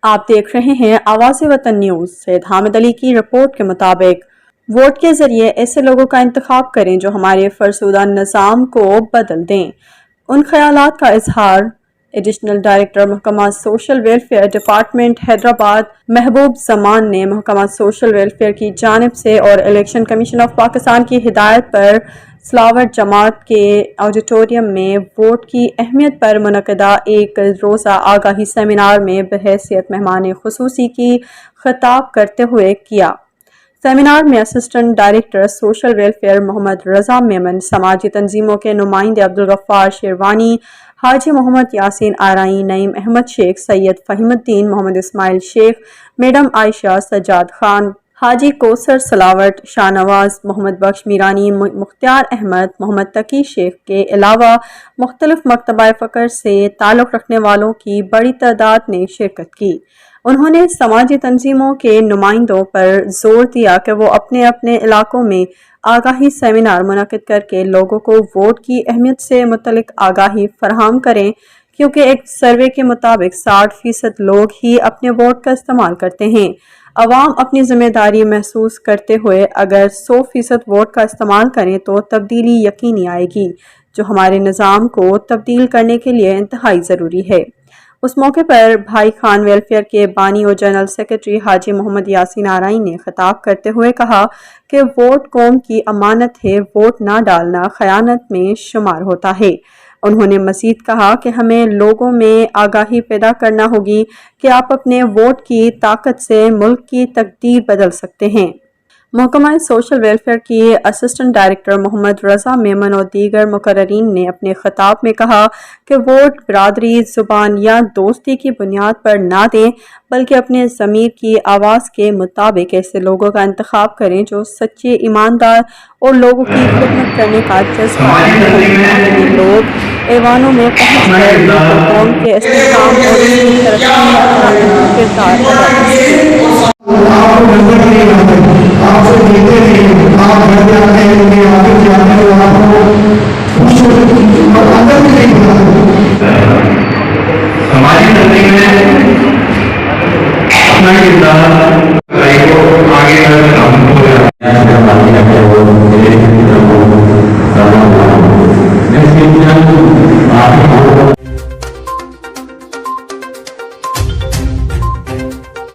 آپ دیکھ رہے ہیں آواز وطن نیوز۔ سید حامد علی کی رپورٹ کے مطابق ووٹ کے ذریعے ایسے لوگوں کا انتخاب کریں جو ہمارے فرسودہ نظام کو بدل دیں۔ ان خیالات کا اظہار ایڈیشنل ڈائریکٹر محکمہ سوشل ویلفیئر ڈپارٹمنٹ حیدرآباد محبوب زمان نے محکمہ سوشل ویلفیئر کی جانب سے اور الیکشن کمیشن آف پاکستان کی ہدایت پر سلاوٹ جماعت کے آڈیٹوریم میں ووٹ کی اہمیت پر منعقدہ ایک روزہ آگاہی سیمینار میں بحیثیت مہمان خصوصی کی خطاب کرتے ہوئے کیا۔ سیمینار میں اسسٹنٹ ڈائریکٹر سوشل ویلفیئر محمد رضا میمن، سماجی تنظیموں کے نمائندے عبدالغفار شیروانی، حاجی محمد یاسین آرائی، نعیم احمد شیخ، سید فہیم الدین، محمد اسماعیل شیخ، میڈم عائشہ، سجاد خان، حاجی کوثر سلاوٹ، شاہ نواز، محمد بخش میرانی، مختار احمد، محمد تقی شیخ کے علاوہ مختلف مکتبہ فکر سے تعلق رکھنے والوں کی بڑی تعداد نے شرکت کی۔ انہوں نے سماجی تنظیموں کے نمائندوں پر زور دیا کہ وہ اپنے اپنے علاقوں میں آگاہی سیمینار منعقد کر کے لوگوں کو ووٹ کی اہمیت سے متعلق آگاہی فراہم کریں، کیونکہ ایک سروے کے مطابق 60% لوگ ہی اپنے ووٹ کا استعمال کرتے ہیں۔ عوام اپنی ذمہ داری محسوس کرتے ہوئے اگر 100% ووٹ کا استعمال کریں تو تبدیلی یقینی آئے گی، جو ہمارے نظام کو تبدیل کرنے کے لیے انتہائی ضروری ہے۔ اس موقع پر بھائی خان ویلفیئر کے بانی و جنرل سیکرٹری حاجی محمد یاسین آرائی نے خطاب کرتے ہوئے کہا کہ ووٹ قوم کی امانت ہے، ووٹ نہ ڈالنا خیانت میں شمار ہوتا ہے۔ انہوں نے مزید کہا کہ ہمیں لوگوں میں آگاہی پیدا کرنا ہوگی کہ آپ اپنے ووٹ کی طاقت سے ملک کی تقدیر بدل سکتے ہیں۔ محکمہ سوشل ویلفیئر کی اسسٹنٹ ڈائریکٹر محمد رضا میمن اور دیگر مقررین نے اپنے خطاب میں کہا کہ ووٹ برادری، زبان یا دوستی کی بنیاد پر نہ دیں، بلکہ اپنے ضمیر کی آواز کے مطابق ایسے لوگوں کا انتخاب کریں جو سچے، ایماندار اور لوگوں کی خدمت کرنے کا جذبہ رکھتے ہیں۔ لوگ ایوانوں میں پہنچ کر ملک و قوم کے استحکام اور اس کی ترقی میں اپنا اہم کردار ادا کرتے ہیں۔